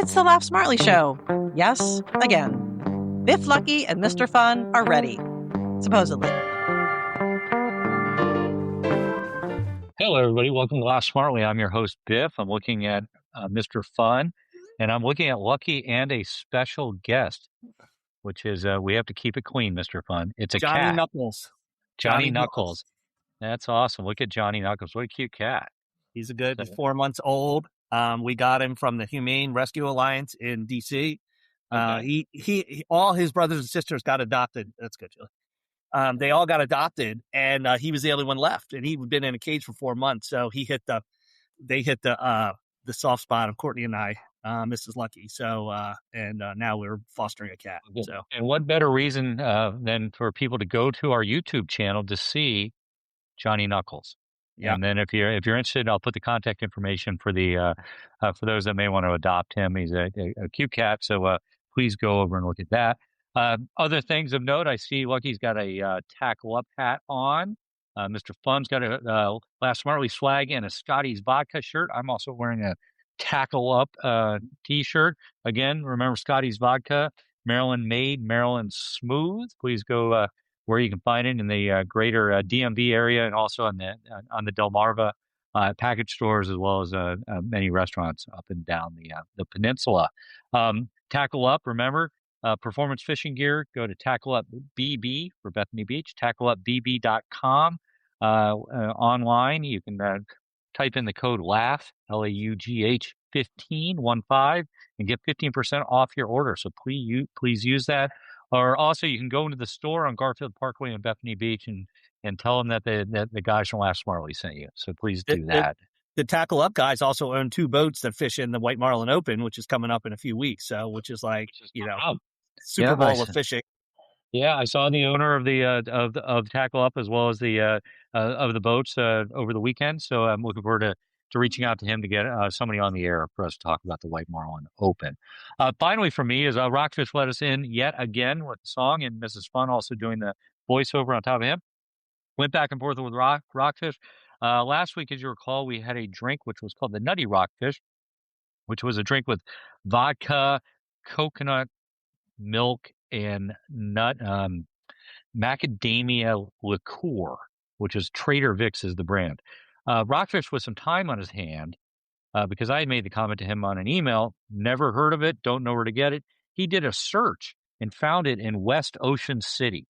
It's the Laugh Smartly Show. Yes, again. Biff, Lucky, and Mr. Fun are ready. Supposedly. Hello, everybody. Welcome to Laugh Smartly. I'm your host, Biff. I'm looking at Mr. Fun, and I'm looking at Lucky and a special guest, which is, we have to keep it clean, Mr. Fun. It's a Johnny cat. Knuckles. Johnny Knuckles. That's awesome. Look at Johnny Knuckles. What a cute cat. He's He's 4 months old. We got him from the Humane Rescue Alliance in D.C. Okay. He all his brothers and sisters got adopted. That's good, Julie. They all got adopted, and he was the only one left. And he'd been in a cage for 4 months, so they hit the soft spot of Courtney and I, Mrs. Lucky. So now we're fostering a cat. So, and what better reason than for people to go to our YouTube channel to see Johnny Knuckles? Yeah. And then if you're interested, I'll put the contact information for for those that may want to adopt him. He's a cute cat, so please go over and look at that. Other things of note, I see Lucky's got a Tackle Up hat on. Mr. Fun's got a Laugh Smartly swag and a Scotty's Vodka shirt. I'm also wearing a Tackle Up t-shirt. Again, remember Scotty's Vodka, Maryland made, Maryland smooth. Please go where you can find it in the greater DMV area, and also on the Delmarva package stores, as well as many restaurants up and down the peninsula. Tackle Up, remember, performance fishing gear. Go to Tackle Up BB for Bethany Beach, tackleupbb.com. Online, you can type in the code LAUGH, LAUGH 15, and get 15% off your order. So please use that. Or also, you can go into the store on Garfield Parkway in Bethany Beach and tell them that the guys from Laugh Smartly sent you. So please do that. The Tackle Up guys also own 2 boats that fish in the White Marlin Open, which is coming up in a few weeks. So, which is Super Bowl of fishing. Yeah, I saw the owner of the Tackle Up as well as the of the boats over the weekend. So I'm looking forward to reaching out to him to get somebody on the air for us to talk about the White Marlin Open. Finally, for me, is Rockfish let us in yet again with the song, and Mrs. Fun also doing the voiceover on top of him. Went back and forth with Rockfish. Last week, as you recall, we had a drink which was called the Nutty Rockfish, which was a drink with vodka, coconut milk, and macadamia liqueur, which is Trader Vic's is the brand. Rockfish with some time on his hand, because I had made the comment to him on an email, never heard of it, don't know where to get it. He did a search and found it in West Ocean City.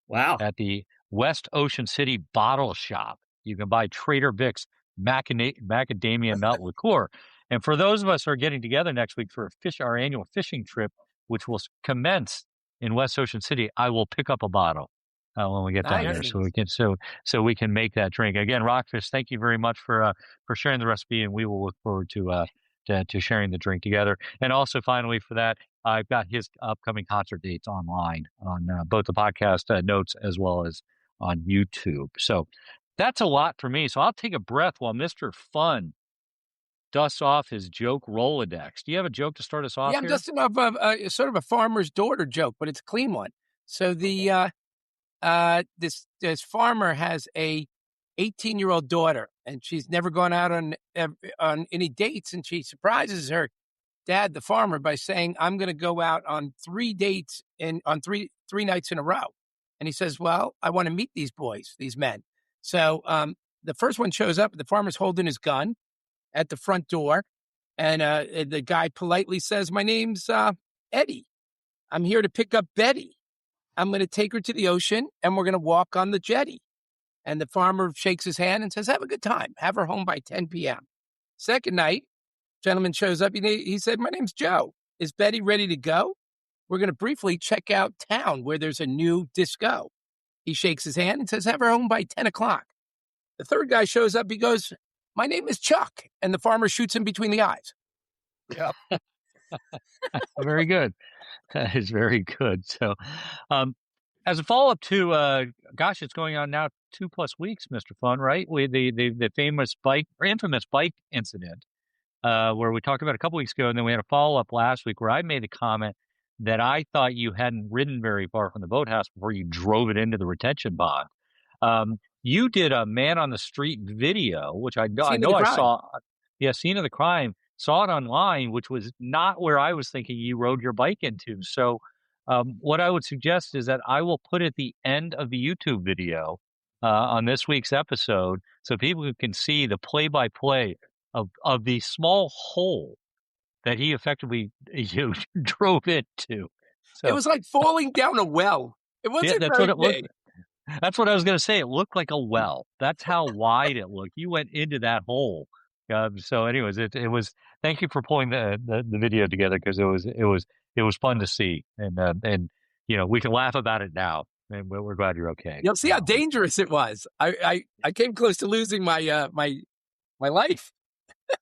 Wow. At the West Ocean City Bottle Shop. You can buy Trader Vic's macadamia nut liqueur. And for those of us who are getting together next week for our annual fishing trip, which will commence in West Ocean City, I will pick up a bottle when we get down there, so we can make that drink. Again, Rockfish, thank you very much for sharing the recipe, and we will look forward to sharing the drink together. And also, finally, for that, I've got his upcoming concert dates online on both the podcast notes as well as on YouTube. So that's a lot for me. So I'll take a breath while Mr. Fun dusts off his joke Rolodex. Do you have a joke to start us off? Yeah, I'm dusting off sort of a farmer's daughter joke, but it's a clean one. So the this farmer has a 18-year-old daughter, and she's never gone out on any dates, and she surprises her dad, the farmer, by saying, "I'm going to go out on 3 dates on three nights in a row." And he says, "Well, I want to meet these men." So the first one shows up, the farmer's holding his gun at the front door, and the guy politely says, "My name's Eddie. I'm here to pick up Betty. I'm going to take her to the ocean, and we're going to walk on the jetty." And the farmer shakes his hand and says, "Have a good time. Have her home by 10 p.m. Second night, gentleman shows up. He said, "My name's Joe. Is Betty ready to go? We're going to briefly check out town where there's a new disco." He shakes his hand and says, "Have her home by 10 o'clock. The third guy shows up. He goes, "My name is Chuck." And the farmer shoots him between the eyes. Yep. Very good. That is very good. So, as a follow-up to, it's going on now 2+ weeks, Mr. Fun, right? The famous infamous bike incident, where we talked about a couple weeks ago, and then we had a follow-up last week where I made the comment that I thought you hadn't ridden very far from the boathouse before you drove it into the retention pond. You did a man on the street video, which I know I saw. Yeah, scene of the crime. saw it online, which was not where I was thinking you rode your bike into. So what I would suggest is that I will put at the end of the YouTube video on this week's episode so people can see the play-by-play of the small hole that he effectively drove into. So, it was like falling down a well. It wasn't that's very what it big. That's what I was going to say. It looked like a well. That's how wide it looked. You went into that hole. So, anyways, it was. Thank you for pulling the video together because it was fun to see, and we can laugh about it now, and we're glad you're okay. You'll see how dangerous it was. I came close to losing my my life.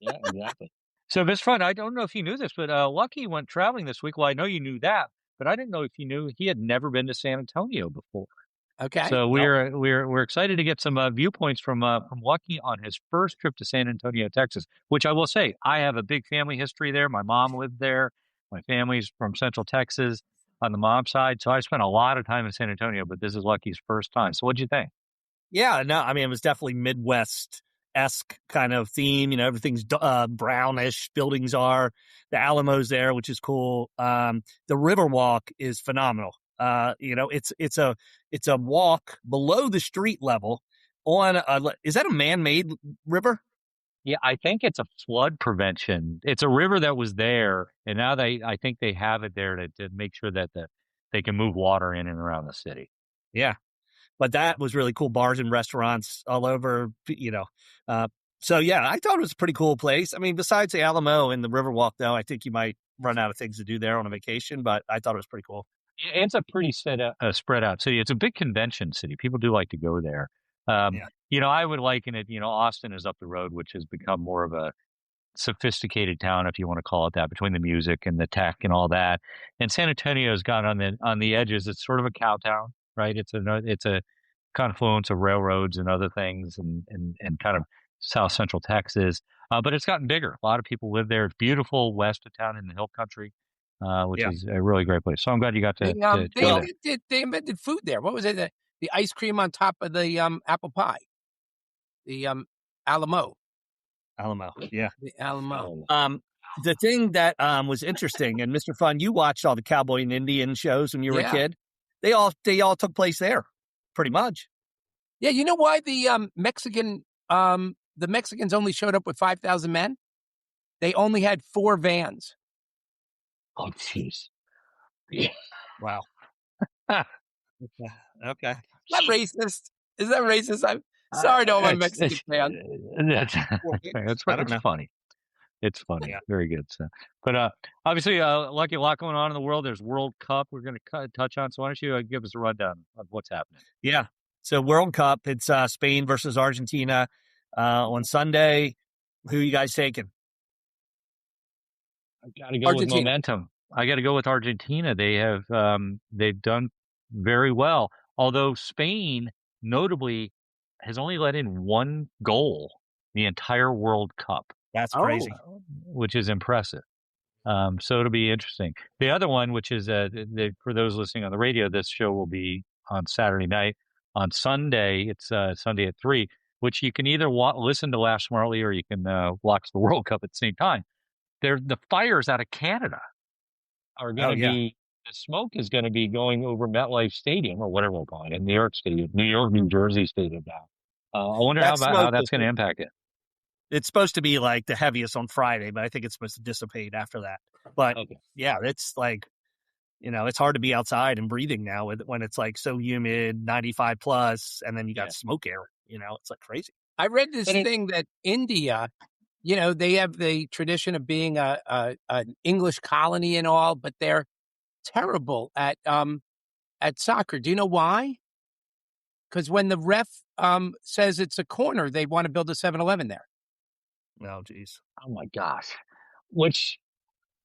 Yeah, exactly. So, Miss Front, I don't know if you knew this, but Lucky went traveling this week. Well, I know you knew that, but I didn't know if you knew he had never been to San Antonio before. Okay. So we're excited to get some viewpoints from Lucky on his first trip to San Antonio, Texas. Which I will say, I have a big family history there. My mom lived there. My family's from Central Texas on the mom side, so I spent a lot of time in San Antonio. But this is Lucky's first time. So what'd you think? Yeah, no, I mean, it was definitely Midwest-esque kind of theme. Everything's brownish. Buildings are. The Alamo's there, which is cool. The Riverwalk is phenomenal. It's a walk below the street level on is that a man-made river? Yeah, I think it's a flood prevention. It's a river that was there, and now I think they have it there to make sure that they can move water in and around the city. Yeah. But that was really cool. Bars and restaurants all over, So, yeah, I thought it was a pretty cool place. I mean, besides the Alamo and the Riverwalk, though, I think you might run out of things to do there on a vacation, but I thought it was pretty cool. It's a pretty spread out city. It's a big convention city. People do like to go there. I would liken it, Austin is up the road, which has become more of a sophisticated town, if you want to call it that, between the music and the tech and all that. And San Antonio's got on the edges. It's sort of a cow town, right? It's a confluence of railroads and other things and kind of South Central Texas. But it's gotten bigger. A lot of people live there. It's beautiful west of town in the hill country. Which is a really great place. So I'm glad you got to go there. They invented food there. What was it? The ice cream on top of the apple pie. The Alamo. Yeah. The Alamo. The thing that was interesting, and Mr. Fun, you watched all the cowboy and Indian shows when you were a kid. They all took place there, pretty much. Yeah, you know why the Mexicans only showed up with 5,000 men? They only had 4 vans. Oh, jeez. Wow. Okay. Is that racist? I'm sorry to all my Mexican fans. That's funny. It's funny. Yeah. Very good. So, but obviously, Lucky, a lot going on in the world. There's World Cup we're going to touch on. So why don't you give us a rundown of what's happening? Yeah. So World Cup, it's Spain versus Argentina on Sunday. Who are you guys taking? I got to go with momentum. I got to go with Argentina. They've done very well. Although Spain, notably, has only let in 1 goal the entire World Cup. That's crazy. Which is impressive. So it'll be interesting. The other one, which is for those listening on the radio, this show will be on Saturday night. On Sunday, it's Sunday at 3, which you can either listen to Laugh Smartly or you can watch the World Cup at the same time. The fires out of Canada are going to be, the smoke is going to be going over MetLife Stadium or whatever we're calling it, New York, New Jersey Stadium now. I wonder how that's going to impact it. It's supposed to be like the heaviest on Friday, but I think it's supposed to dissipate after that. But yeah, it's like, it's hard to be outside and breathing now when it's like so humid, 95 plus, and then you got smoke air, it's like crazy. I read this thing that India, they have the tradition of being an English colony and all, but they're terrible at soccer. Do you know why? Because when the ref says it's a corner, they want to build a 7-Eleven there. Oh, geez. Oh, my gosh. Which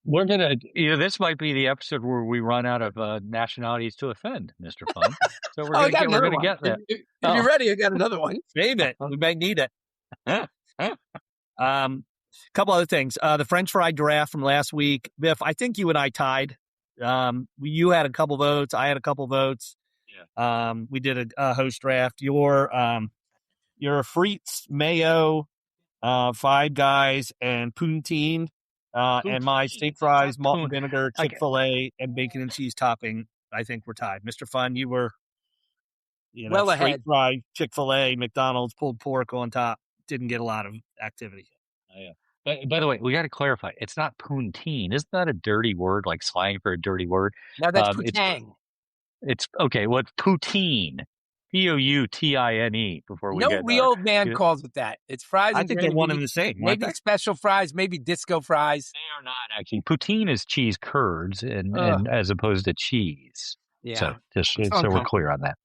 we're going to, this might be the episode where we run out of nationalities to offend, Mr. Fun. So we're going to get that. If you're ready, I got another one. Save it. We might need it. Couple other things. The French fry draft from last week. Biff, I think you and I tied. You had a couple votes. I had a couple votes. Yeah. We did a host draft. Your frites, mayo, Five Guys, and poutine And my steak fries, malt and poutine. vinegar, Okay. Chick-fil-A, and bacon and cheese topping. I think we're tied. Mr. Fun, you were, Well straight ahead. fry, Chick-fil-A, McDonald's, pulled pork on top. Didn't get a lot of activity. Oh, yeah. By the way, we got to clarify. It's not poutine. Isn't that a dirty word, like slang for a dirty word? Now that's It's poutine. okay. Well, it's poutine. Poutine. Before we No get real man calls it that. It's fries I and think they're gravy. one and the same. Maybe special fries, maybe disco fries. They are not actually. Poutine is cheese curds, and as opposed to cheese. Yeah. So just It's so we're clear on that.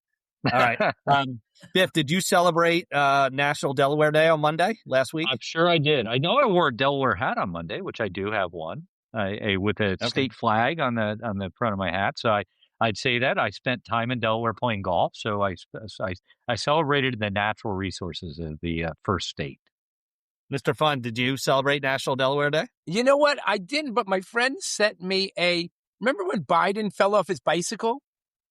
All right. Biff, did you celebrate National Delaware Day on Monday last week? I'm sure I did. I know I wore a Delaware hat on Monday, which I do have one, with a state flag on the front of my hat. So I'd say that I spent time in Delaware playing golf. So I celebrated the natural resources of the first state. Mr. Fun, did you celebrate National Delaware Day? You know what? I didn't, but my friend sent me remember when Biden fell off his bicycle?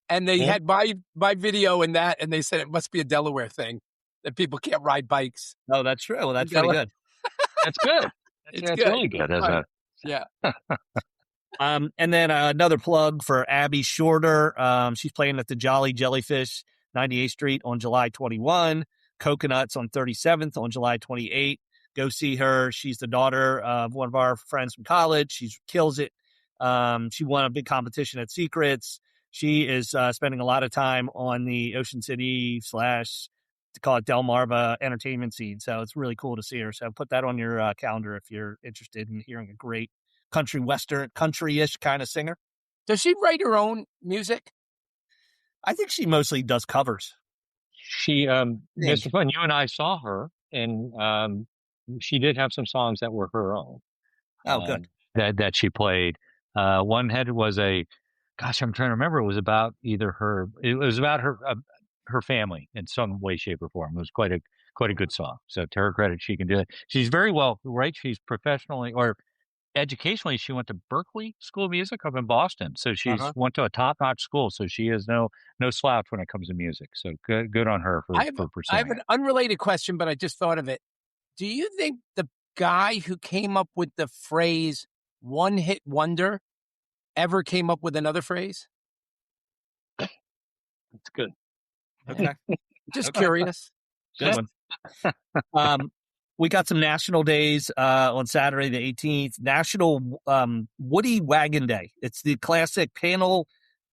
And they had my video and that, and they said it must be a Delaware thing, that people can't ride bikes. Oh, that's true. Well, that's pretty good. That's good. That's really good. Yeah. And then another plug for Abby Shorter. She's playing at the Jolly Jellyfish, 98th Street on July 21. Coconuts on 37th on July 28. Go see her. She's the daughter of one of our friends from college. She kills it. She won a big competition at Secrets. She is spending a lot of time on the Ocean City / to call it Delmarva entertainment scene. So it's really cool to see her. So put that on your calendar if you're interested in hearing a great country-ish kind of singer. Does she write her own music? I think she mostly does covers. She, Mr. Fun, you and I saw her, and she did have some songs that were her own. Oh, good. That she played. One was gosh, I'm trying to remember. It was about her family in some way, shape, or form. It was quite a good song. So to her credit, she can do it. She's very well, right? She's professionally or educationally, she went to Berklee School of Music up in Boston. So she's went to a top-notch school. So she is no slouch when it comes to music. So good on her for pursuing it. I have an unrelated question, but I just thought of it. Do you think the guy who came up with the phrase "one-hit wonder" ever came up with another phrase? That's good. Okay. Just curious. Good one. We got some national days on Saturday, the 18th. National Woody Wagon Day. It's the classic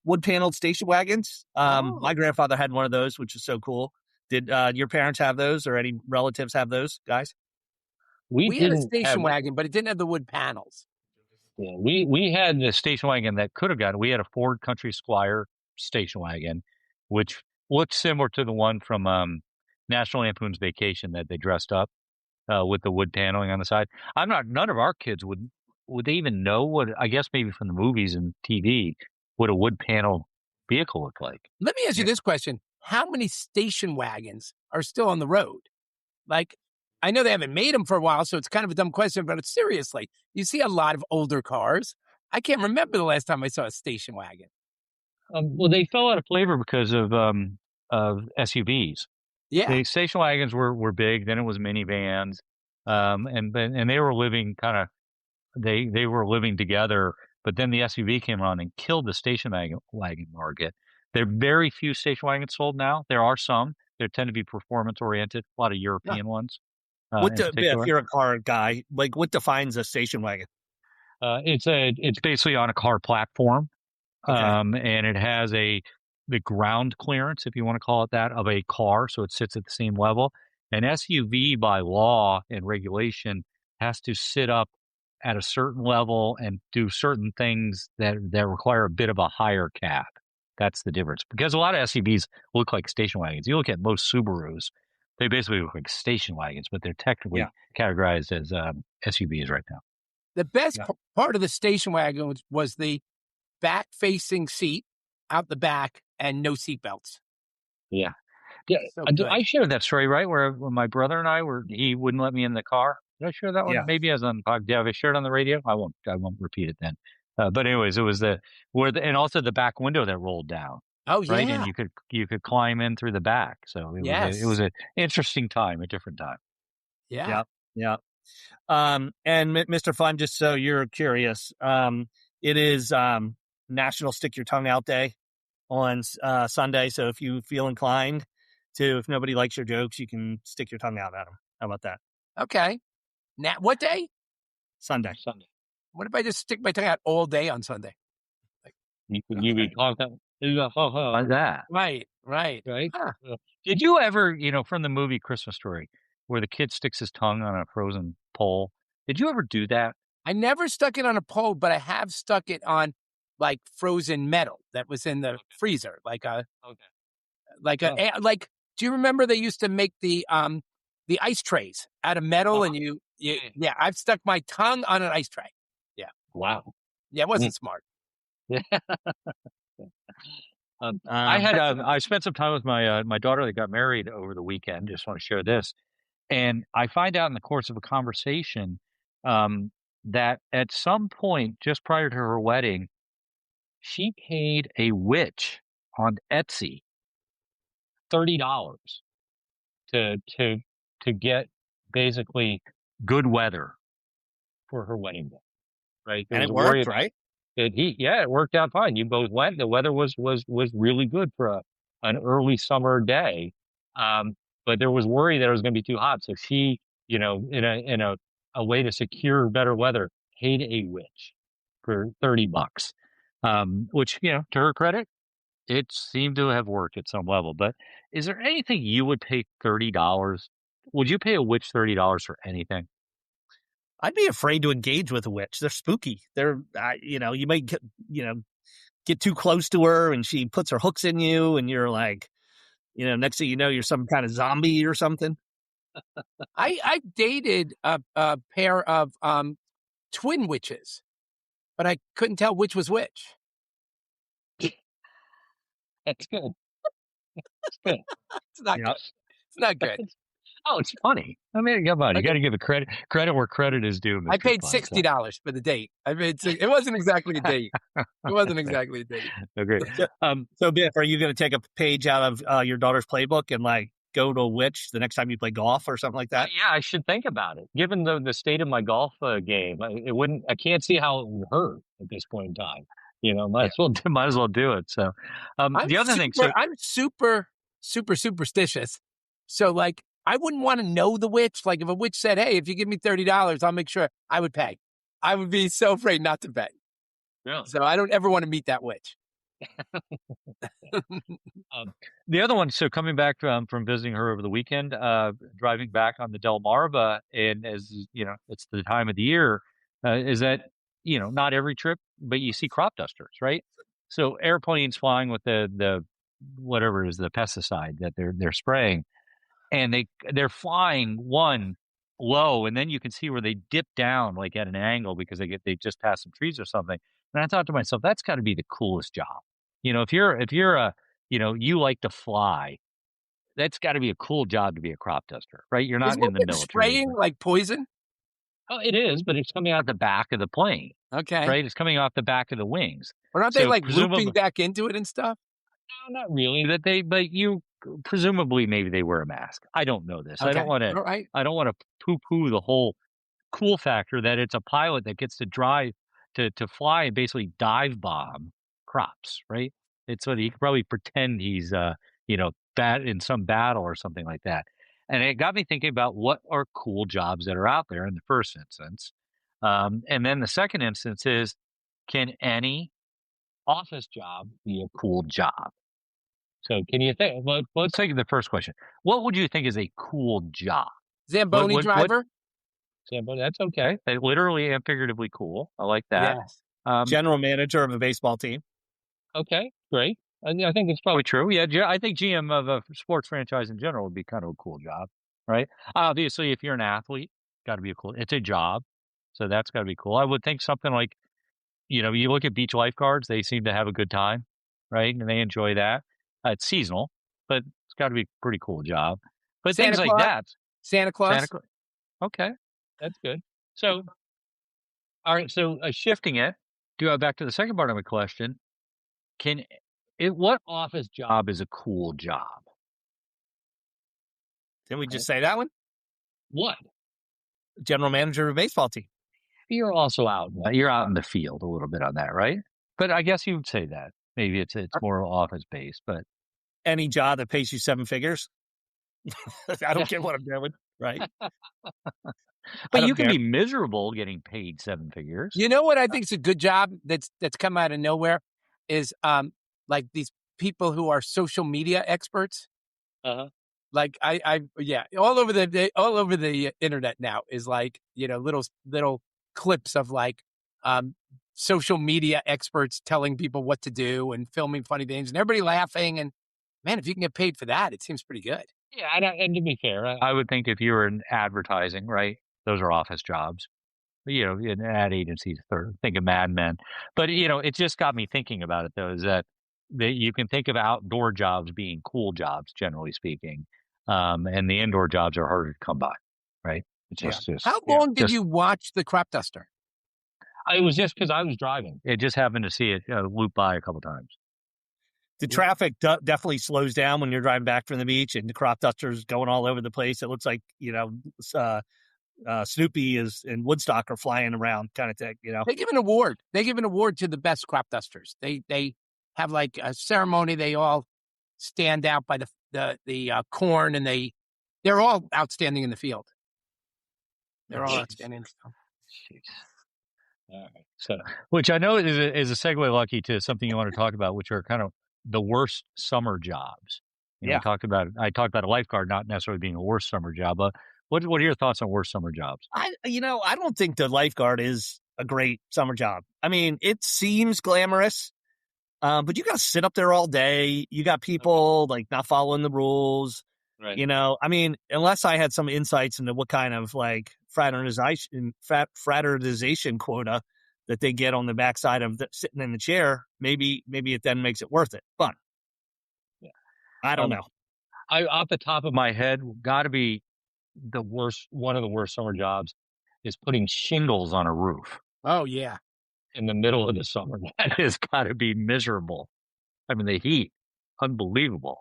wood-paneled station wagons. My grandfather had one of those, which is so cool. Did your parents have those or any relatives have those, guys? We had a station wagon, but it didn't have the wood panels. Yeah, we had the station wagon that could have gotten. We had a Ford Country Squire station wagon, which looked similar to the one from National Lampoon's Vacation that they dressed up with the wood paneling on the side. None of our kids would they even know what? I guess maybe from the movies and TV what a wood panel vehicle looked like. Let me ask you this question: how many station wagons are still on the road? Like, I know they haven't made them for a while, so it's kind of a dumb question, but seriously, you see a lot of older cars. I can't remember the last time I saw a station wagon. Well, they fell out of flavor because of SUVs. Yeah, the station wagons were big. Then it was minivans, and they were living they were living together. But then the SUV came on and killed the station wagon market. There are very few station wagons sold now. There are some. They tend to be performance oriented. A lot of European ones. If you're a car guy, like what defines a station wagon? It's basically on a car platform, and it has the ground clearance, if you want to call it that, of a car, so it sits at the same level. An SUV by law and regulation has to sit up at a certain level and do certain things that require a bit of a higher cab. That's the difference. Because a lot of SUVs look like station wagons. You look at most Subarus, they basically look like station wagons, but they're technically categorized as SUVs right now. The best part of the station wagon was the back-facing seat out the back and no seatbelts. Yeah. So I shared that story, right? Where when my brother and I he wouldn't let me in the car. Did I share that one? Yeah. Maybe as on podcast. Have I shared on the radio? I won't repeat it then. But anyways, it was and also the back window that rolled down. Oh yeah. Right. And you could climb in through the back. So it was an interesting time, a different time. Yeah. Yeah. And Mr. Fun, just so you're curious, it is National Stick Your Tongue Out Day on Sunday. So if you feel inclined to, if nobody likes your jokes, you can stick your tongue out at them. How about that? Okay. Now, what day? Sunday. What if I just stick my tongue out all day on Sunday? You be called like that. Right. Huh. Huh. Did you ever, from the movie Christmas Story, where the kid sticks his tongue on a frozen pole? Did you ever do that? I never stuck it on a pole, but I have stuck it on like frozen metal that was in the freezer, like do you remember they used to make the ice trays out of metal and yeah, I've stuck my tongue on an ice tray. Yeah. Wow. Yeah, it wasn't smart. Yeah. I spent some time with my daughter that got married over the weekend. Just want to share this. And I find out in the course of a conversation that at some point just prior to her wedding, she paid a witch on Etsy $30 to get basically good weather for her wedding day. Right. And it worked, right? It worked out fine. You both went. The weather was really good for an early summer day. But there was worry that it was going to be too hot. So she, in a way to secure better weather, paid a witch for $30, which, to her credit, it seemed to have worked at some level. But is there anything you would pay $30? Would you pay a witch $30 for anything? I'd be afraid to engage with a witch. They're spooky. They're, you might get too close to her and she puts her hooks in you and you're like, next thing you know, you're some kind of zombie or something. I dated a pair of twin witches, but I couldn't tell which was which. That's good. It's good. It's not good. It's not good. Oh, it's funny. I mean, come on, you got to give it credit where credit is due. Mr. I paid Fun, $60 for the date. It wasn't exactly a date. It wasn't exactly a date. Okay. So Biff, are you going to take a page out of your daughter's playbook and go to a witch the next time you play golf or something like that? Yeah, I should think about it. Given the state of my golf game, I can't see how it would hurt at this point in time. Might as well do it. So, the other thing, I'm super, super superstitious. So I wouldn't want to know the witch. Like if a witch said, "Hey, if you give me $30, I'll make sure," I would pay. I would be so afraid not to pay. Really? So I don't ever want to meet that witch. The other one, so coming back from visiting her over the weekend, driving back on the Delmarva, and as it's the time of the year, is that not every trip, but you see crop dusters, right? So airplanes flying with the whatever is the pesticide that they're spraying, and they're flying one low, and then you can see where they dip down like at an angle because they just passed some trees or something. And I thought to myself, that's got to be the coolest job. If you're a you like to fly, that's got to be a cool job to be a crop duster, right? You're not in the military. Spraying like poison? Oh, it is, but it's coming out the back of the plane. Okay. Right? It's coming off the back of the wings. Or aren't they looping back into it and stuff? No, not really. But you presumably maybe they wear a mask. I don't know this. Okay. I don't want to poo-poo the whole cool factor that it's a pilot that gets to drive to fly and basically dive bomb crops, right? It's so he could probably pretend he's in some battle or something like that. And it got me thinking about what are cool jobs that are out there in the first instance. And then the second instance is, can any office job be a cool job? So can you think, let's take the first question. What would you think is a cool job? Zamboni driver? Zamboni, that's okay. Literally and figuratively cool. I like that. Yes. General manager of a baseball team. Okay, great. I think it's probably true. Yeah, I think GM of a sports franchise in general would be kind of a cool job, right? Obviously, if you're an athlete, got to be it's a job. So that's got to be cool. I would think something like, you look at beach lifeguards, they seem to have a good time, right? And they enjoy that. It's seasonal, but it's got to be a pretty cool job. But things like that. Santa Claus. Okay, that's good. So, all right. So shifting it, back to the second part of my question, what office job is a cool job? Didn't we just say that one? What? general manager of a baseball team. You're also out. You're out in the field a little bit on that, right? But I guess you would say that maybe it's more office based. But Any job that pays you 7 figures, I don't care what I'm doing, right? But you can be miserable getting paid 7 figures. You know what I think is a good job that's come out of nowhere is like these people who are social media experts. Like all over the internet now is like, little clips of like social media experts telling people what to do and filming funny things and everybody laughing. And man, if you can get paid for that, it seems pretty good. Yeah, and to be fair, I would think if you were in advertising, right, those are office jobs. In ad agencies, think of Mad Men. But, it just got me thinking about it, though, is that you can think of outdoor jobs being cool jobs, generally speaking. And the indoor jobs are harder to come by, right? How long did you watch the crop duster? It was just because I was driving. It just happened to see it loop by a couple times. The traffic definitely slows down when you're driving back from the beach and the crop duster's going all over the place. It looks like, Snoopy and Woodstock are flying around kind of thing, They give an award. They give an award to the best crop dusters. They have like a ceremony. They all stand out by the corn and they're all outstanding in the field. They're all outstanding in the field. All right. So, which I know is a segue, Lucky, to something you want to talk about, which are kind of the worst summer jobs. I talked about a lifeguard not necessarily being a worst summer job. What are your thoughts on worst summer jobs? I don't think the lifeguard is a great summer job. I mean, it seems glamorous, but you got to sit up there all day. You got people like not following the rules. Right. I mean, unless I had some insights into what kind of like fraternization quota that they get on the backside of sitting in the chair, maybe it then makes it worth it. But I don't know. Off the top of my head, got to be one of the worst summer jobs is putting shingles on a roof. Oh yeah. In the middle of the summer. That has got to be miserable. I mean, the heat, unbelievable.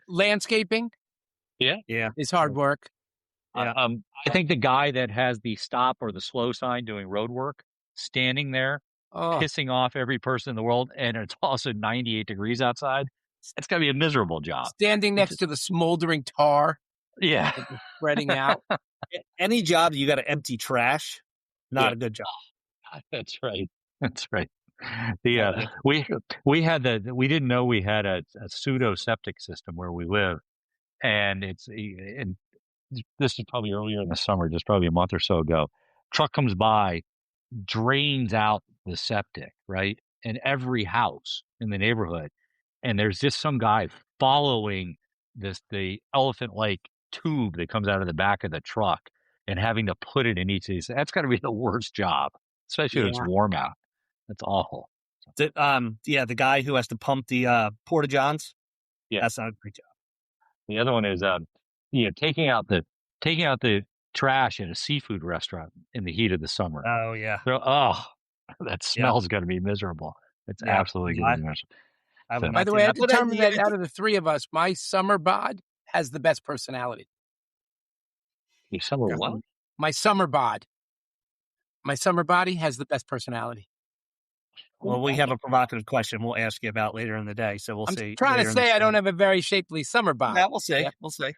Landscaping. Yeah. Is hard work. Yeah. I think the guy that has the stop or the slow sign doing road work, standing there, pissing off every person in the world, and it's also 98 degrees outside. It's got to be a miserable job. Standing next to the smoldering tar. Yeah. Spreading out. Any job you got to empty trash, not a good job. That's right. We didn't know we had a pseudo septic system where we live, and this is probably earlier in the summer, just probably a month or so ago. Truck comes by, drains out the septic, right, in every house in the neighborhood, and there's just some guy following the elephant-like tube that comes out of the back of the truck and having to put it in each of these. That's got to be the worst job, especially when it's warm out. That's awful. The guy who has to pump the porta johns. Yeah, that's not a great job. The other one is taking out the trash in a seafood restaurant in the heat of the summer. Oh yeah. That smell's going to be miserable. It's absolutely going to be miserable. By the way, I determined that out of the three of us, my summer bod has the best personality. Your summer what? My summer bod. My summer body has the best personality. Well, we have a provocative question we'll ask you about later in the day, so we'll see. I'm trying to say I don't have a very shapely summer body. Yeah, we'll see. Yeah. We'll see.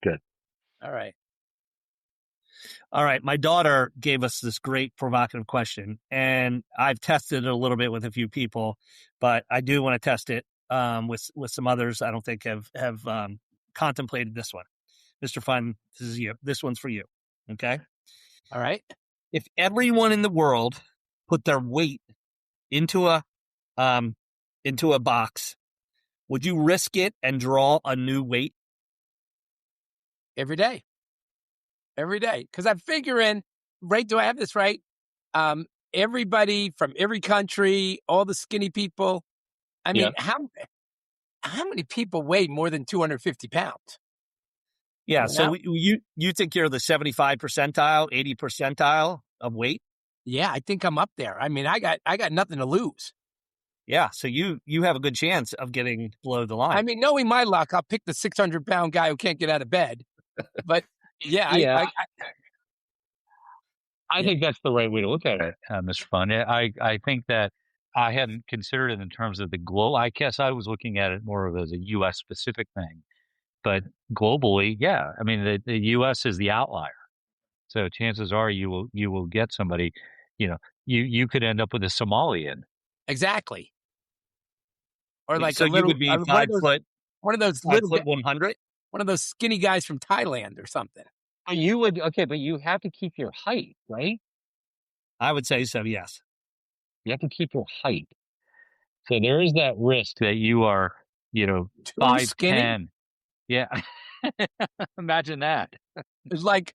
Good. All right. My daughter gave us this great provocative question, and I've tested it a little bit with a few people, but I do want to test it with some others I don't think have contemplated this one. Mr. Fun, this is you. This one's for you. Okay? All right. If everyone in the world put their weight into a box, would you risk it and draw a new weight? Every day. Because I'm figuring, right, do I have this right? Everybody from every country, all the skinny people. I mean, how many people weigh more than 250 pounds? Yeah, so you think you're the 75 percentile, 80 percentile of weight? Yeah, I think I'm up there. I mean, I got nothing to lose. Yeah, so you have a good chance of getting below the line. I mean, knowing my luck, I'll pick the 600-pound guy who can't get out of bed. But Yeah, I think that's the right way to look at it, Mr. Fun. I think that I hadn't considered it in terms of the global. I guess I was looking at it more of as a U.S. specific thing, but globally, yeah. I mean, the U.S. is the outlier, so chances are you will get somebody. You could end up with a Somalian. exactly. Or like so you would be 5'100", one of those little 100. one of those skinny guys from Thailand or something. You would but you have to keep your height, right? I would say so. Yes. You have to keep your height. So there is that risk that you are, Too 5'10". skinny? Yeah. Imagine that. It's like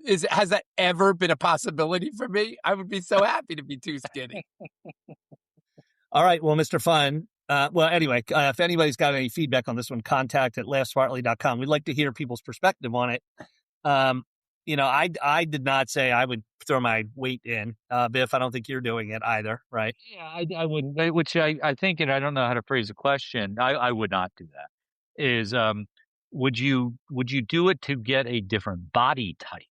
has that ever been a possibility for me? I would be so happy to be too skinny. All right. Well, Mr. Fun. Anyway, if anybody's got any feedback on this one, contact@laughsmartly.com. We'd like to hear people's perspective on it. I did not say I would throw my weight in. Biff, I don't think you're doing it either, right? Yeah, I wouldn't, which I think, and I don't know how to phrase the question. I would not do that. Is, would you do it to get a different body type,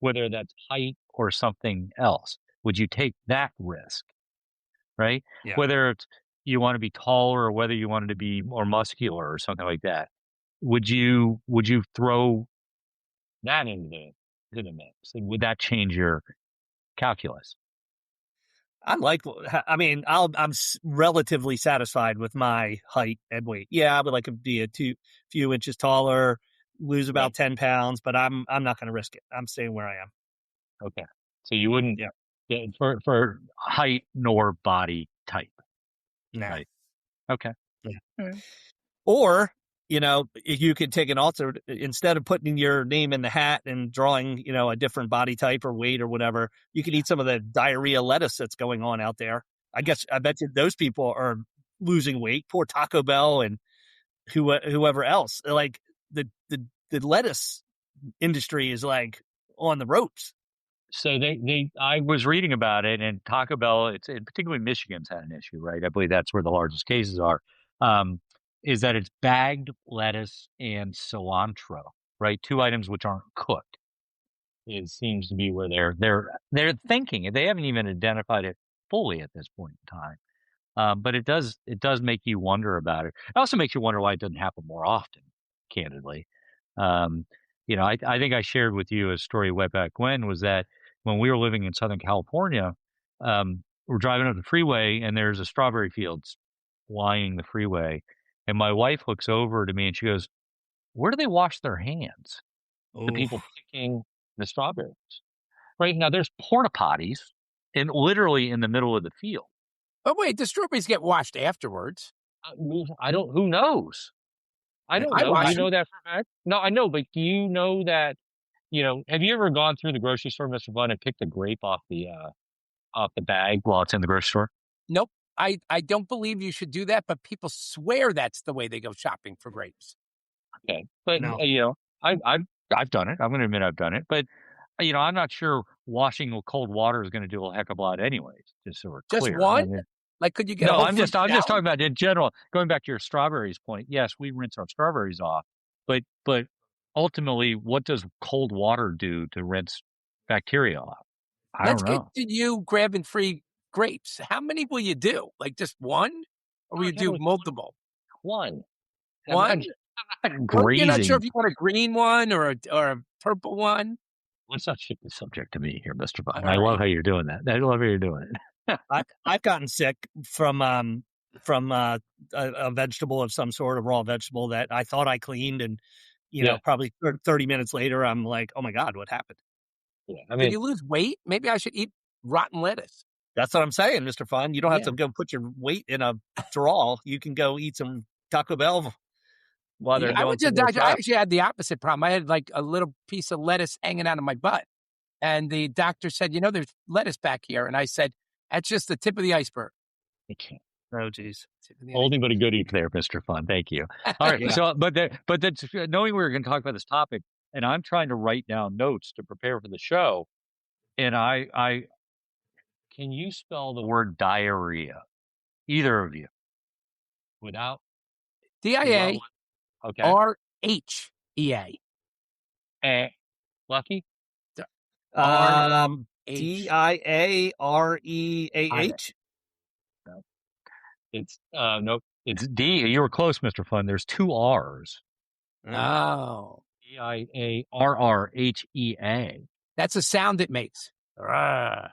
whether that's height or something else? Would you take that risk? Right? Yeah. Whether it's you want to be taller or whether you wanted to be more muscular or something like that. Would you throw that into the mix? And would that change your calculus? I'm relatively satisfied with my height and weight. Yeah, I would like to be a few inches taller, lose about 10 pounds, but I'm not going to risk it. I'm staying where I am. Okay. So you wouldn't for height nor body type. No. Right. Okay. Yeah. Right. Or, you could take an alternate, instead of putting your name in the hat and drawing, a different body type or weight or whatever, you could eat some of the diarrhea lettuce that's going on out there. I bet you those people are losing weight. Poor Taco Bell and whoever else. Like the lettuce industry is like on the ropes. So I was reading about it, and Taco Bell, particularly Michigan's had an issue, right? I believe that's where the largest cases are. Is that it's bagged lettuce and cilantro, right? Two items which aren't cooked. It seems to be where they're thinking. They haven't even identified it fully at this point in time. But it does make you wonder about it. It also makes you wonder why it doesn't happen more often, candidly. I think I shared with you a story way back when was that when we were living in Southern California, we're driving up the freeway and there's a strawberry fields lining the freeway. And my wife looks over to me and she goes, "Where do they wash their hands?" The people picking the strawberries. Right now, there's porta potties literally in the middle of the field. But wait, the strawberries get washed afterwards. I don't. Who knows? I don't know. Do you know that for a fact? No, I know, but do you know that? Have you ever gone through the grocery store, Mr. Blunt, and picked a grape off the bag while it's in the grocery store? Nope. I don't believe you should do that, but people swear that's the way they go shopping for grapes. Okay, but no. I've done it. I'm going to admit I've done it, but I'm not sure washing with cold water is going to do a heck of a lot, anyways. Just so we're clear. Just one? Like, could you get? No, I'm just talking about in general. Going back to your strawberries point, yes, we rinse our strawberries off, but ultimately, what does cold water do to rinse bacteria off? I don't know. Let's get to you grabbing free grapes. How many will you do? Like just one, or will you do multiple? One. One. You're not sure if you want a green one or a purple one. Let's not shift the subject to me here, Mr. Bond. I love how you're doing that. I love how you're doing it. I've gotten sick from a vegetable of some sort, a raw vegetable that I thought I cleaned, and probably 30 minutes later, I'm like, oh my God, what happened? Yeah, did you lose weight? Maybe I should eat rotten lettuce. That's what I'm saying, Mr. Fun. You don't have to go put your weight in a draw. You can go eat some Taco Bell while they're I went to the doctor. I actually had the opposite problem. I had like a little piece of lettuce hanging out of my butt. And the doctor said, there's lettuce back here. And I said, that's just the tip of the iceberg. Okay. Oh, geez. Oldie but a goodie there, Mr. Fun. Thank you. All right. So, but knowing we were going to talk about this topic, and I'm trying to write down notes to prepare for the show, and I can you spell the word diarrhea? Either of you, without DIA. Okay. RHEA. Lucky? Diareah. No. It's nope. It's D. You were close, Mr. Fun. There's 2 R's. Oh. Diarrhea. That's a sound it makes. Hey,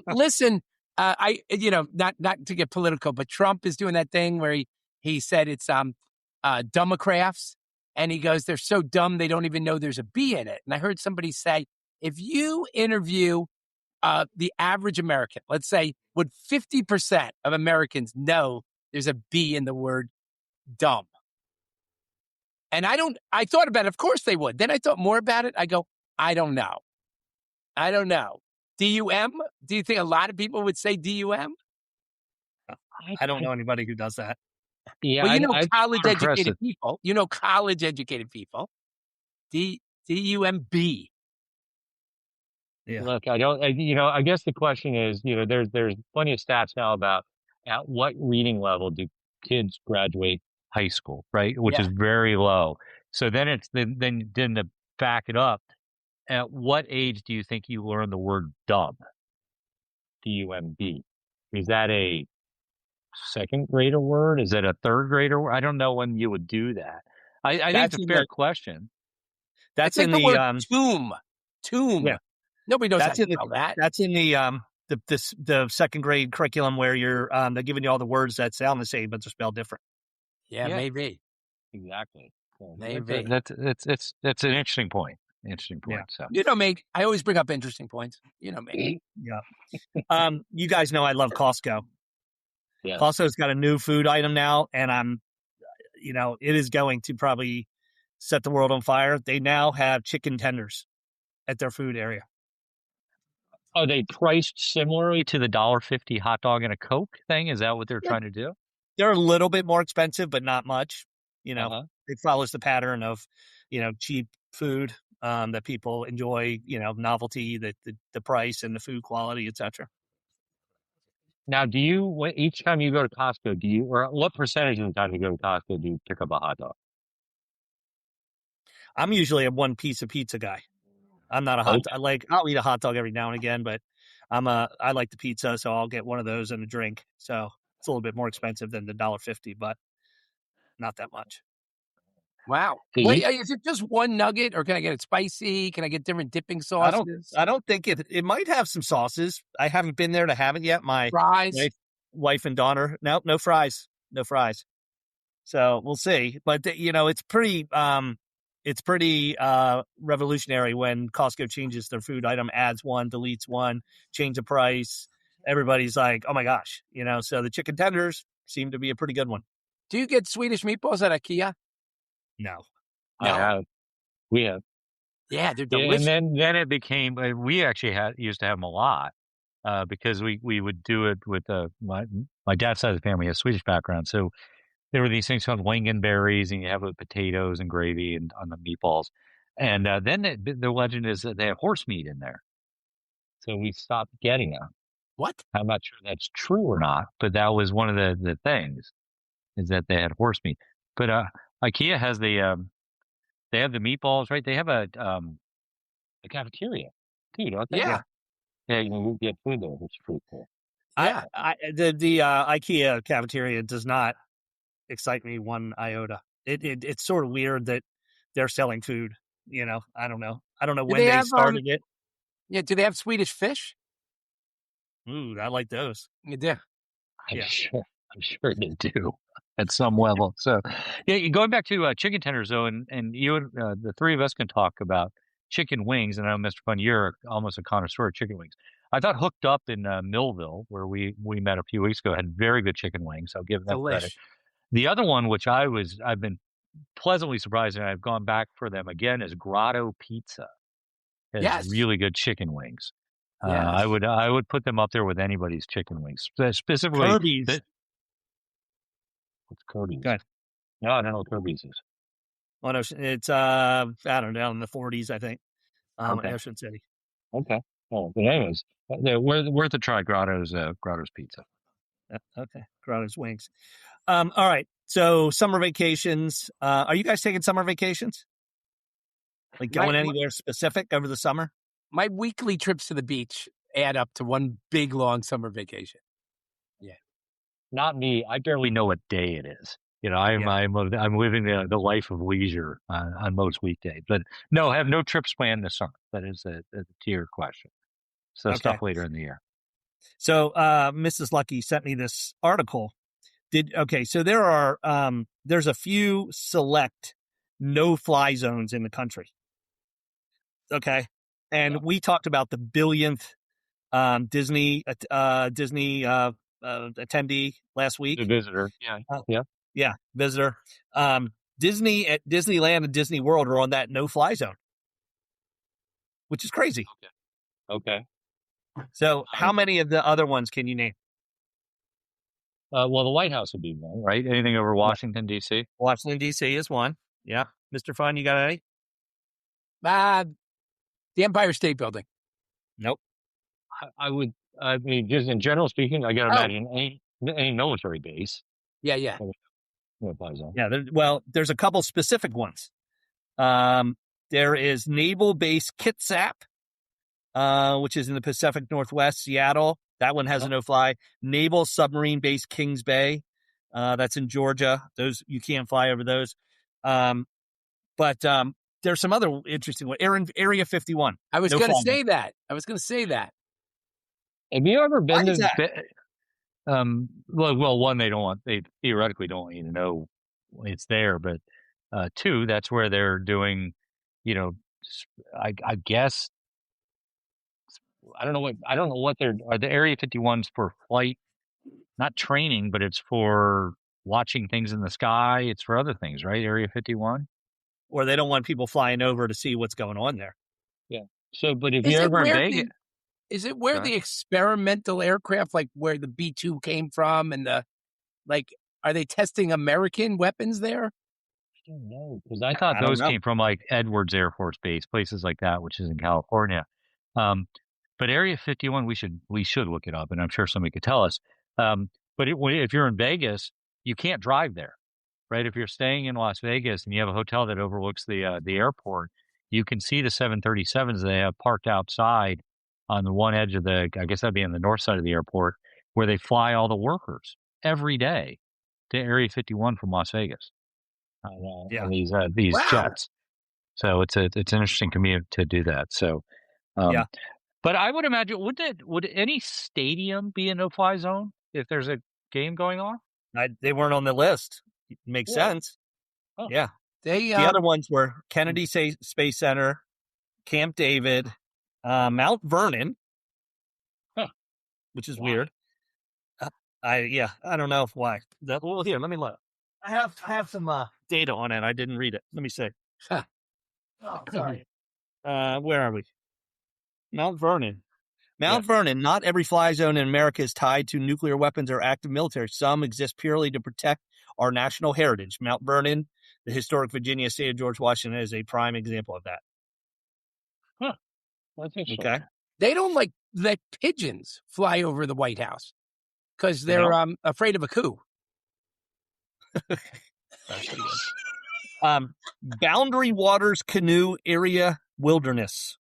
listen, not to get political, but Trump is doing that thing where he said it's Democrats, and he goes, they're so dumb they don't even know there's a B in it. And I heard somebody say, if you interview the average American, let's say, would 50% of Americans know there's a B in the word dumb? And I thought about it. Of course they would. Then I thought more about it. I go, I don't know. DUM? Do you think a lot of people would say DUM? I don't know anybody who does that. Yeah, well, college-educated people. You know college-educated people. DUMB. Yeah. Look, I guess the question is, there's plenty of stats now about at what reading level do kids graduate high school, right? Which is very low. So then then to back it up, at what age do you think you learn the word dumb? D-U-M-B. Is that a second grader word? Is it a third grader word? I don't know when you would do that. I think it's a fair question. That's like in the word tomb. Yeah. Nobody knows how to spell that. That's in the second grade curriculum where you're they're giving you all the words that sound the same but they're spelled different. Yeah, maybe. Exactly. So maybe. That's an interesting point. Interesting point. Yeah. So I always bring up interesting points. You know me. Yeah. You guys know I love Costco. Yeah. Costco's got a new food item now, and it is going to probably set the world on fire. They now have chicken tenders at their food area. Are they priced similarly to the $1.50 hot dog and a Coke thing? Is that what they're trying to do? They're a little bit more expensive, but not much. It follows the pattern of, cheap food that people enjoy, novelty, the price and the food quality, etc. Now, each time you go to Costco, or what percentage of the time you go to Costco do you pick up a hot dog? I'm usually a one piece of pizza guy. I'm not a hot dog. I'll eat a hot dog every now and again, but I like the pizza, so I'll get one of those and a drink. So it's a little bit more expensive than the $1.50, but not that much. Wow. Wait, is it just one nugget, or can I get it spicy? Can I get different dipping sauces? I don't think it might have some sauces. I haven't been there to have it yet. My fries, wife and daughter. Nope, no fries. No fries. So we'll see. But it's pretty revolutionary when Costco changes their food item, adds one, deletes one, change the price. Everybody's like, oh my gosh, so the chicken tenders seem to be a pretty good one. Do you get Swedish meatballs at IKEA? No. I have. We have. Yeah, they're delicious. And then it became, we actually used to have them a lot because we would do it with my dad's side of the family has Swedish background. So there were these things called lingonberries, and you have it with potatoes and gravy and on the meatballs. And then the legend is that they have horse meat in there. So we stopped getting them. What? I'm not sure that's true or not, but that was one of the things, is that they had horse meat. But IKEA has they have the meatballs, right? They have a cafeteria too, don't they? Yeah. Yeah, you can get food there, which is pretty cool. Yeah. The IKEA cafeteria does not excite me one iota. It's sort of weird that they're selling food. I don't know. I don't know when they started it. Yeah. Do they have Swedish fish? Ooh, I like those. You do. I'm sure they do at some level. So, yeah, going back to chicken tenders, though, and you and the three of us can talk about chicken wings. And I know, Mr. Fun, you're almost a connoisseur of chicken wings. I thought Hooked Up in Millville, where we met a few weeks ago, had very good chicken wings. I'll give them credit. The other one, which I've been pleasantly surprised, and I've gone back for them again, is Grotto Pizza. It has really good chicken wings. Yes. I would put them up there with anybody's chicken wings, specifically Kirby's. What's Kirby's? Go ahead. No, I don't know what Kirby's is. Oh, no, it's I don't know, down in the 40s, I think. Okay. Ocean City. Okay. Oh, but anyways, worth a try. Grotto's Pizza. Okay, Grotto's wings. All right. So summer vacations. Are you guys taking summer vacations? Like going anywhere specific over the summer? My weekly trips to the beach add up to one big long summer vacation. Yeah. Not me. I barely know what day it is. I'm living the life of leisure on most weekdays. But no, I have no trips planned this summer. That is to your question. So stuff later in the year. So Mrs. Lucky sent me this article. So there are there's a few select no-fly zones in the country. Okay, and we talked about the billionth Disney attendee last week. The visitor, yeah, visitor. Disney at Disneyland and Disney World are on that no-fly zone, which is crazy. Okay. So, how many of the other ones can you name? Well, the White House would be one, right? Anything over Washington, D.C.? Washington, D.C. is one. Yeah. Mr. Fun, you got any? The Empire State Building. Nope. I mean, just in general speaking, I got to imagine any military base. Yeah. Yeah. There's a couple specific ones. There is Naval Base Kitsap, which is in the Pacific Northwest, Seattle. That one has a no-fly. Naval Submarine Base Kings Bay. That's in Georgia. Those you can't fly over those. But there's some other interesting ones. Area 51. I was going to say that. Have you ever been to? One, they theoretically don't want you to know it's there, but two, that's where they're doing, I guess. I don't know what are the Area 51s for flight, not training, but it's for watching things in the sky. It's for other things, right? Area 51. Or they don't want people flying over to see what's going on there. Yeah. So, but if you're ever in Vegas, is it where the experimental aircraft, like where the B-2 came from, and are they testing American weapons there? I don't know, because I thought those came from like Edwards Air Force Base, places like that, which is in California. But Area 51, we should look it up, and I'm sure somebody could tell us. But if you're in Vegas, you can't drive there, right? If you're staying in Las Vegas and you have a hotel that overlooks the airport, you can see the 737s they have parked outside on the one edge of I guess that'd be on the north side of the airport, where they fly all the workers every day to Area 51 from Las Vegas. On these jets. So it's an interesting commute to do that. So, But I would imagine, would any stadium be a no-fly zone if there's a game going on? They weren't on the list. It makes sense. Oh. Yeah. The other ones were Kennedy Space Center, Camp David, Mount Vernon, which is weird. I don't know why. Here, let me look. I have some data on it. I didn't read it. Let me see. Oh, sorry. Where are we? Mount Vernon. Vernon, not every fly zone in America is tied to nuclear weapons or active military. Some exist purely to protect our national heritage. Mount Vernon, the historic Virginia state of George Washington, is a prime example of that. Huh. I think so. Okay. They don't let pigeons fly over the White House because they're afraid of a coup. Boundary Waters Canoe Area Wilderness.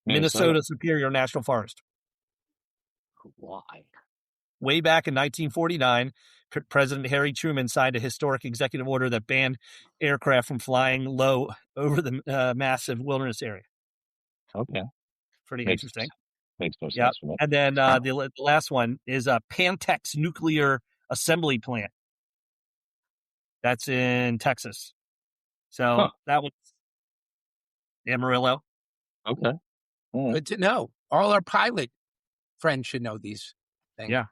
Minnesota Superior National Forest. Why? Way back in 1949, President Harry Truman signed a historic executive order that banned aircraft from flying low over the massive wilderness area. Okay. Pretty interesting. Makes no sense for me. And then the last one is Pantex Nuclear Assembly Plant. That's in Texas. So that was Amarillo. Okay. Good to know. All our pilot friends should know these things. Yeah.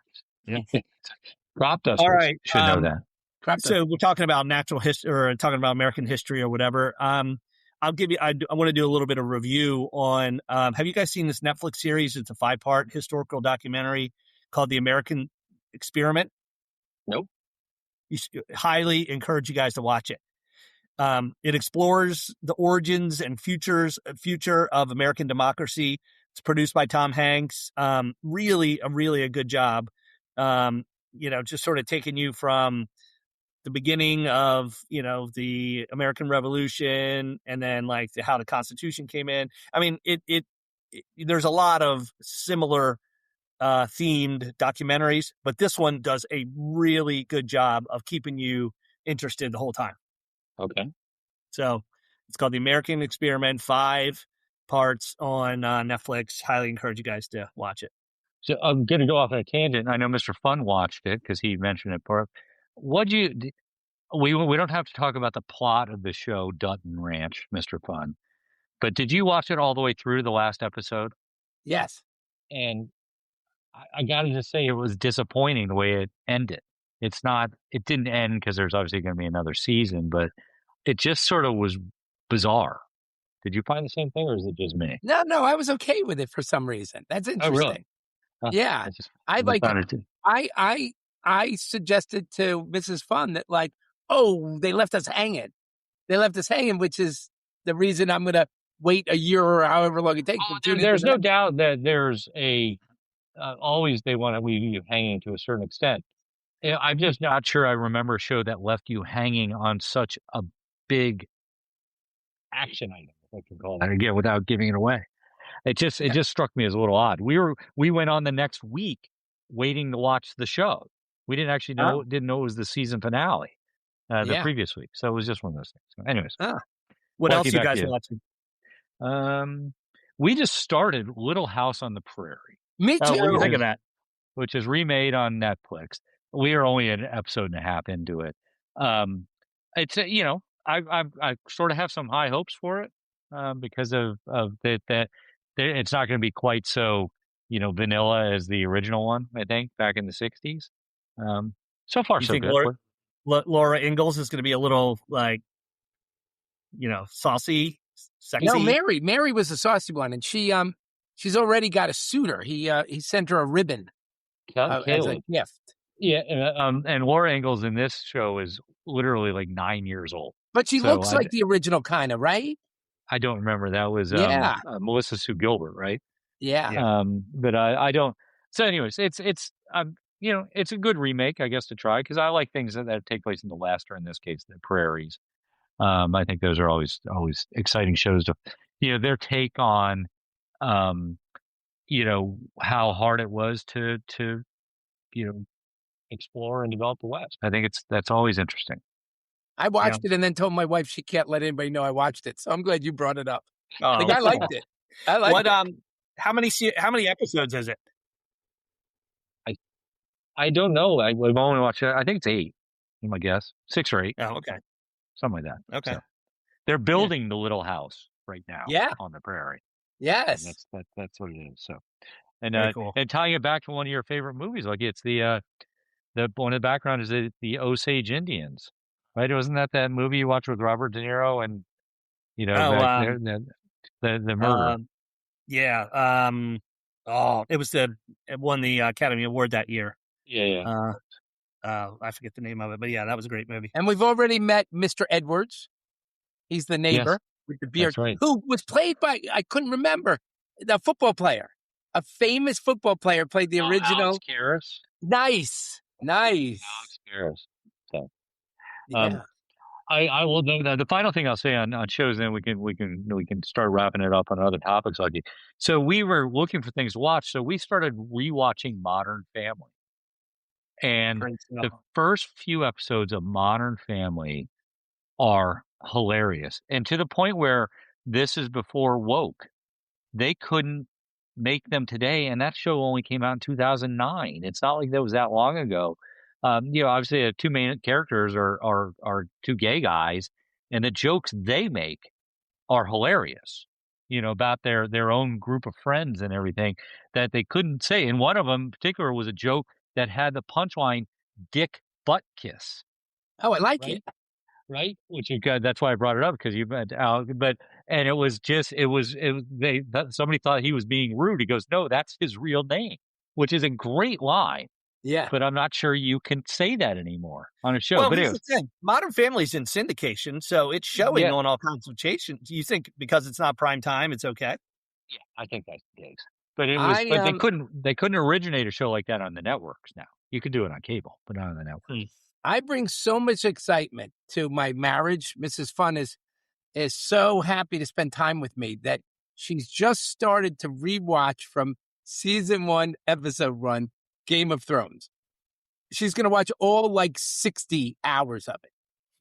Crop dusters All right. should know that. So we're talking about natural history or talking about American history or whatever. I'll give you, I want to do a little bit of review on, have you guys seen this Netflix series? It's a 5-part historical documentary called The American Experiment. Nope. Highly encourage you guys to watch it. It explores the origins and future of American democracy. It's produced by Tom Hanks. Really a good job. Just sort of taking you from the beginning of, the American Revolution, and then like how the Constitution came in. I mean, there's a lot of similar themed documentaries, but this one does a really good job of keeping you interested the whole time. Okay. So it's called The American Experiment, 5 parts on Netflix. Highly encourage you guys to watch it. So I'm going to go off on a tangent. I know Mr. Fun watched it because he mentioned it. We don't have to talk about the plot of the show Dutton Ranch, Mr. Fun, but did you watch it all the way through the last episode? Yes. And I got to just say it was disappointing the way it ended. It didn't end because there's obviously going to be another season, but it just sort of was bizarre. Did you find the same thing, or is it just me? No, I was okay with it for some reason. That's interesting. Oh, really? Yeah. I like it. I suggested to Mrs. Fun that they left us hanging. They left us hanging, which is the reason I'm going to wait a year or however long it takes. There's no doubt that there's always they want to leave you hanging to a certain extent. I'm just not sure I remember a show that left you hanging on such a big action item, if I can call it again, without giving it away. It just struck me as a little odd. We went on the next week waiting to watch the show. We didn't know it was the season finale the previous week. So it was just one of those things. So anyways. What else you guys watching? We just started Little House on the Prairie. Me too. What do you think of that? Which is remade on Netflix. We are only an episode and a half into it. It's I sort of have some high hopes for it because of that it's not going to be quite so vanilla as the original one. I think back in the 60s. So far so good. Laura Ingalls is going to be a little saucy, sexy. No, Mary was the saucy one, and she's already got a suitor. He sent her a ribbon as a gift. Yeah, and Laura Ingalls in this show is literally like 9 years old. But she looks like the original kind of, right? I don't remember. That was Melissa Sue Gilbert, right? Yeah. But I don't. So, anyways, it's a good remake, I guess, to try because I like things that take place in the West, or in this case, the prairies. I think those are always exciting shows to, their take on, how hard it was to explore and develop the West. I think that's always interesting. I watched it and then told my wife she can't let anybody know I watched it. So I'm glad you brought it up. Oh, I liked it. I liked it. How many episodes is it? I don't know. I've only watched it. I think it's 8. My guess 6 or 8. Oh, okay. Something like that. Okay. So they're building the little house right now. Yeah. On the prairie. Yes. And that's what it is. So, and cool. And tying it back to one of your favorite movies, like it's the one in the background is the Osage Indians, right? Wasn't that movie you watched with Robert De Niro and the murder? It won the Academy Award that year. Yeah. I forget the name of it, but yeah, that was a great movie. And we've already met Mr. Edwards. He's the neighbor with the beard, right. who was played by, I couldn't remember, the football player. A famous football player played the original. Alex Karras. Nice. Alex Karras. So, I will know that the final thing I'll say on shows, and then we can start wrapping it up on other topics. So we were looking for things to watch, so we started rewatching Modern Family. And the first few episodes of Modern Family are hilarious. And to the point where this is before woke. They couldn't make them today. And that show only came out in 2009. It's not like that was that long ago. Obviously the two main characters are two gay guys, and the jokes they make are hilarious, about their own group of friends and everything that they couldn't say. And one of them in particular was a joke that had the punchline "dick butt kiss." Oh, I like it. Right, which you got. That's why I brought it up because you met Al. And it was somebody thought he was being rude. He goes, "No, that's his real name," which is a great line. Yeah, but I'm not sure you can say that anymore on a show. Well, but here's the thing: Modern Family's in syndication, so it's showing on all kinds of stations. You think because it's not prime time, it's okay? Yeah, I think that's the case. But it was, but they couldn't originate a show like that on the networks. Now you could do it on cable, but not on the network. I bring so much excitement to my marriage. Mrs. Fun is so happy to spend time with me that she's just started to rewatch from season 1, episode 1, Game of Thrones. She's going to watch all like 60 hours of it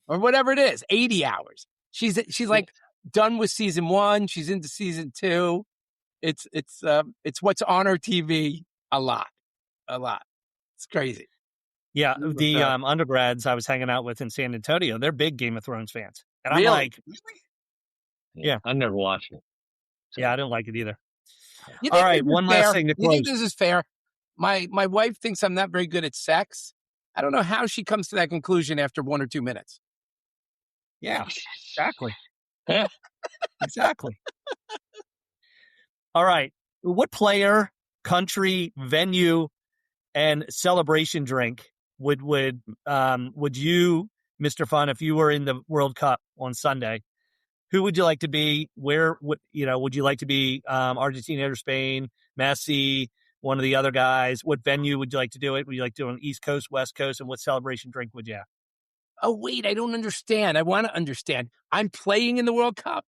or whatever it is, 80 hours. She's like done with season 1. She's into season 2. It's what's on her TV a lot. It's crazy. Yeah, the undergrads I was hanging out with in San Antonio, they're big Game of Thrones fans. And Really? I'm like, Yeah, I've never watched it. So. Yeah, I didn't like it either. All right, one last thing to close. You think this is fair? My wife thinks I'm not very good at sex. I don't know how she comes to that conclusion after 1 or 2 minutes. Yeah, exactly. Exactly. All right. What player, country, venue, and celebration drink would you, Mr. Fun, if you were in the World Cup on Sunday, who would you like to be? Where would you like to be? Argentina or Spain? Messi, one of the other guys. What venue would you like to do it? Would you like to do it on East Coast, West Coast, and what celebration drink would you have? Oh wait, I don't understand. I want to understand. I'm playing in the World Cup.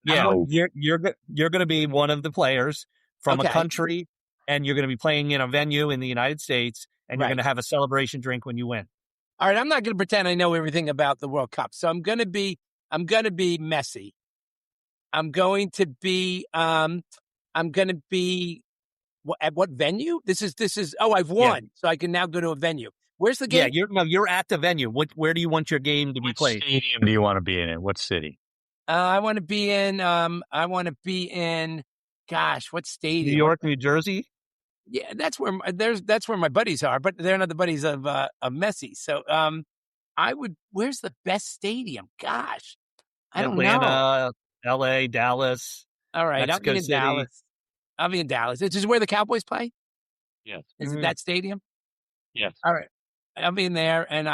Yeah, you're going to be one of the players from a country, and you're going to be playing in a venue in the United States, and you're going to have a celebration drink when you win. All right, I'm not going to pretend I know everything about the World Cup, so I'm going to be Messi. I'm going to be at what venue? This is. Oh, I've won, so I can now go to a venue. Where's the game? Yeah, you're at the venue. Where do you want your game to be played? What stadium do you want to be in? What city? I want to be in. Gosh, what stadium? New York, New Jersey. Yeah, that's where my buddies are, but they're not the buddies of Messi. So, where's the best stadium? Gosh, I don't know. Atlanta, L.A., Dallas. All right, Mexico I'll be in City. Dallas. I'll be in Dallas. This is where the Cowboys play? Yes. Is it that stadium? Yes. All right. I'll be in there, and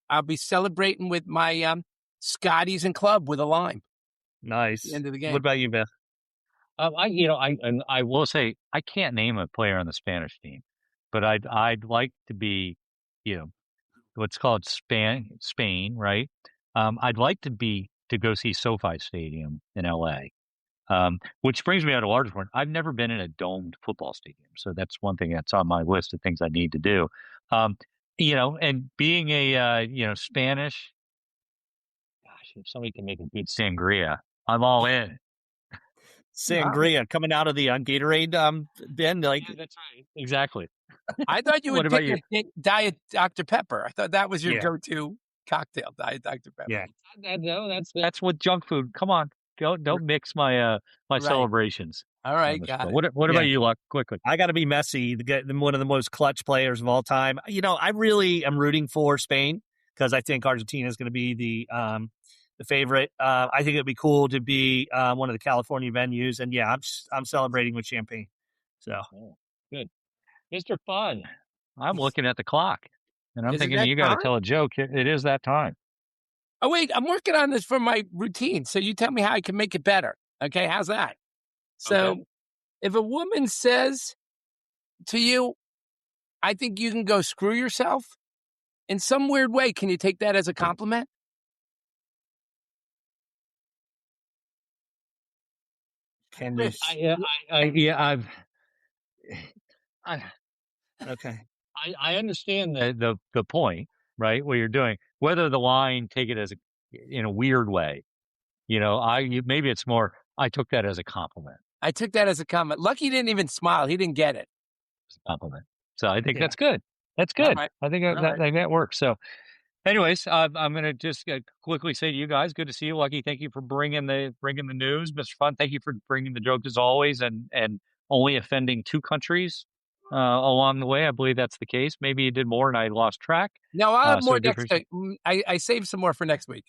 I'll be celebrating with my Scotties and club with a lime. Nice. At the end of the game. What about you, Biff? I will say I can't name a player on the Spanish team, but I'd like to be, what's called Spain, right? I'd like to go see SoFi Stadium in LA. Which brings me on to a larger point. I've never been in a domed football stadium, so that's one thing that's on my list of things I need to do. And being a Spanish, gosh, if somebody can make a good sangria, I'm all in. Sangria coming out of the Gatorade bin, like that's right, exactly. I thought you would pick a Diet Dr. Pepper. I thought that was your go-to cocktail, Diet Dr. Pepper. Yeah, no, that's with junk food. Come on. Don't mix my celebrations. All right, got it. What about you, Luck? Quickly, I got to be Messi, one of the most clutch players of all time. I really am rooting for Spain because I think Argentina is going to be the favorite. I think it'd be cool to be one of the California venues, and I'm celebrating with champagne. So good, Mr. Fun. I'm looking at the clock, and I'm thinking you got to tell a joke. It is that time. Oh, wait, I'm working on this for my routine. So you tell me how I can make it better. Okay, how's that? So if a woman says to you, I think you can go screw yourself, in some weird way, can you take that as a compliment? Can you? Okay. I understand the point, right? What you're doing, whether the line take it as in a weird way, maybe it's more. I took that as a compliment. I took that as a compliment. Lucky didn't even smile. He didn't get it. It's a compliment. So I think that's good. That's good. Right. I think that works. So, anyways, I'm going to just quickly say to you guys, good to see you, Lucky. Thank you for bringing the news, Mr. Fun. Thank you for bringing the joke as always, and only offending 2 countries. Along the way, I believe that's the case. Maybe you did more and I lost track. No, I'll have more next week. I saved some more for next week.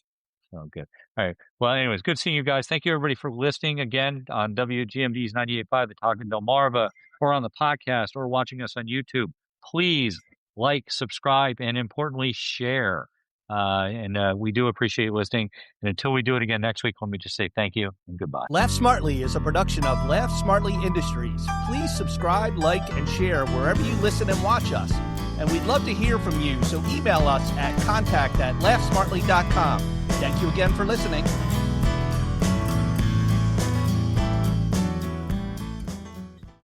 Oh, good. All right. Well, anyways, good seeing you guys. Thank you, everybody, for listening again on WGMD's 98.5, the Talk of Delmarva, or on the podcast, or watching us on YouTube. Please like, subscribe, and importantly, share. And we do appreciate listening. And until we do it again next week, let me just say thank you and goodbye. Laugh Smartly is a production of Laugh Smartly Industries. Please subscribe, like, and share wherever you listen and watch us. and we'd love to hear from you, so email us at contact@laughsmartly.com. Thank you again for listening.